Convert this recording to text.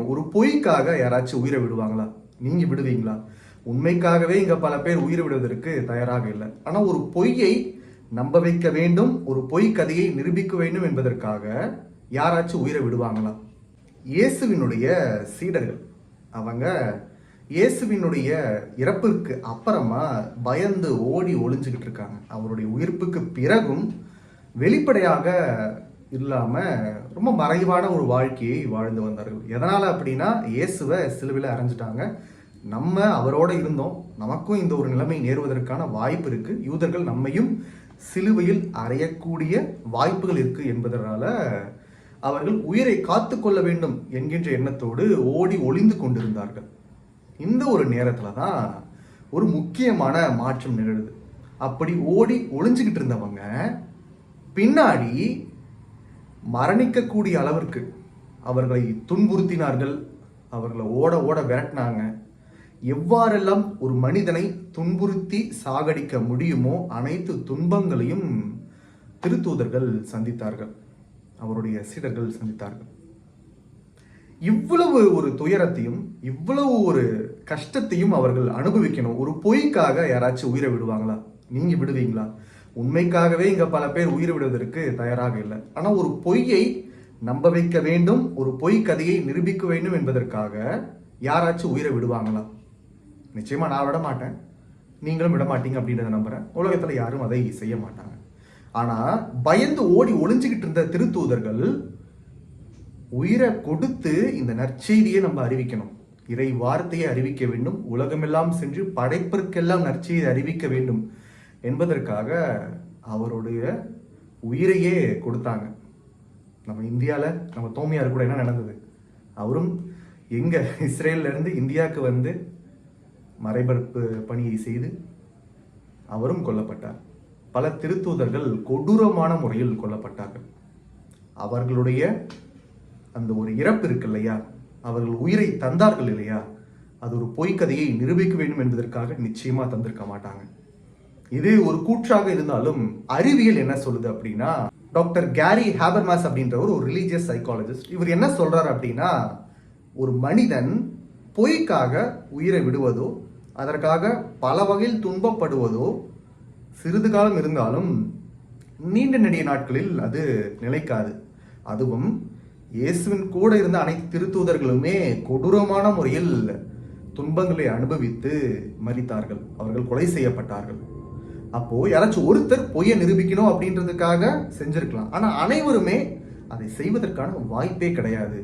அனுபவிக்கணும். ஒரு பொய்க்காக யாராச்சும் உயிரை விடுவாங்களா? நீங்க விடுவீங்களா? உண்மைக்காகவே இங்க பல பேர் உயிர் விடுவதற்கு தயாராக இல்லை. ஆனா ஒரு பொய்யை நம்ப வைக்க வேண்டும், ஒரு பொய் கதையை நிரூபிக்க வேண்டும் என்பதற்காக யாராச்சும் உயிரை விடுவாங்களா? இயேசுவினுடைய சீடர்கள் அவங்க இயேசுவினுடைய இறப்புக்கு அப்புறமா பயந்து ஓடி ஒளிஞ்சுக்கிட்டு இருக்காங்க. அவருடைய உயிர்ப்புக்கு பிறகும் வெளிப்படையாக இல்லாம ரொம்ப மறைவான ஒரு வாழ்க்கையை வாழ்ந்து வந்தார்கள். எதனால அப்படின்னா, இயேசுவை சிலுவையில் அரைஞ்சிட்டாங்க. நம்ம அவரோட இருந்தோம், நமக்கும் இந்த ஒரு நிலைமை நேருவதற்கான வாய்ப்பு இருக்கு. யூதர்கள் நம்மையும் சிலுவையில் அறையக்கூடிய வாய்ப்புகள் இருக்கு என்பதனால அவர்கள் உயிரை காத்து கொள்ள வேண்டும் என்கின்ற எண்ணத்தோடு ஓடி ஒளிந்து கொண்டிருந்தார்கள். இந்த ஒரு நேரத்துல தான் ஒரு முக்கியமான மாற்றம் நிகழுது. அப்படி ஓடி ஒளிஞ்சுக்கிட்டு இருந்தவங்க பின்னாடி மரணிக்கக்கூடிய அளவிற்கு அவர்களை துன்புறுத்தினார்கள், அவர்களை ஓட ஓட விரட்டினாங்க. எவ்வாறெல்லாம் ஒரு மனிதனை துன்புறுத்தி சாகடிக்க முடியுமோ அனைத்து துன்பங்களையும் திருத்தூதர்கள் சந்தித்தார்கள், அவருடைய சீடர்கள் சந்தித்தார்கள். இவ்வளவு ஒரு துயரத்தையும் இவ்வளவு ஒரு கஷ்டத்தையும் அவர்கள் அனுபவிக்கணும். ஒரு பொய்க்காக யாராச்சும் உயிரை விடுவாங்களா? நீங்க விடுவீங்களா? உண்மைக்காகவே இங்க பல பேர் உயிர் விடுவதற்கு தயாராக இல்லை. ஆனா ஒரு பொய்யை நம்ப வைக்க வேண்டும், ஒரு பொய் கதையை நிரூபிக்க வேண்டும் என்பதற்காக யாராச்சும் உயிரை விடுவாங்களா? நிச்சயமா நான் விட மாட்டேன், நீங்களும் விட மாட்டீங்க அப்படின்றத நம்புறேன். உலகத்துல யாரும் அதை செய்ய மாட்டாங்க. ஆனா பயந்து ஓடி ஒளிஞ்சுக்கிட்டு இருந்த திருத்தூதர்கள் உயிரை கொடுத்து இந்த நற்செய்தியை நம்ம அறிவிக்கணும், இறை வார்த்தையை அறிவிக்க வேண்டும், உலகமெல்லாம் சென்று படைப்பிற்கெல்லாம் நற்செய்தியை அறிவிக்க வேண்டும் என்பதற்காக அவருடைய உயிரையே கொடுத்தாங்க. நம்ம இந்தியாவில் நம்ம தோமியார் கூட என்ன நடந்தது? அவரும் எங்க இஸ்ரேல்ல இருந்து இந்தியாவுக்கு வந்து மறைபரப்பு பணியை செய்து அவரும் கொல்லப்பட்டார். பல திருத்தூதர்கள் கொடூரமான முறையில் கொல்லப்பட்டார்கள். அவர்களுடைய அந்த ஒரு இறப்பு இருக்கு இல்லையா, அவர்கள் உயிரை தந்தார்கள் இல்லையா, அது ஒரு பொய்க்கதையை நிரூபிக்க வேண்டும் என்பதற்காக நிச்சயமா தந்திருக்க மாட்டாங்க. இது ஒரு கூற்றாக இருந்தாலும் அறிவியல் என்ன சொல்லுது அப்படின்னா, டாக்டர் கேரி ஹேபர்மாஸ் அப்படின்றவர் ஒரு ரிலீஜியஸ் சைக்காலஜிஸ்ட். இவர் என்ன சொல்றாரு அப்படின்னா, ஒரு மனிதன் பொய்க்காக உயிரை விடுவதோ அதற்காக பல வகையில் துன்பப்படுவதோ சிறிது காலம் இருந்தாலும் நீண்ட நெடிய நாட்களில் அது நிலைக்காது. அதுவும் இயேசுவின் கூட இருந்த அனைத்து திருத்தூதர்களுமே கொடூரமான முறையில் துன்பங்களை அனுபவித்து மரித்தார்கள், அவர்கள் கொலை செய்யப்பட்டார்கள். அப்போ யாராச்சும் ஒருத்தர் பொய்யை நிரூபிக்கணும் அப்படின்றதுக்காக செஞ்சிருக்கலாம், ஆனா அனைவருமே அதை செய்வதற்கான வாய்ப்பே கிடையாது.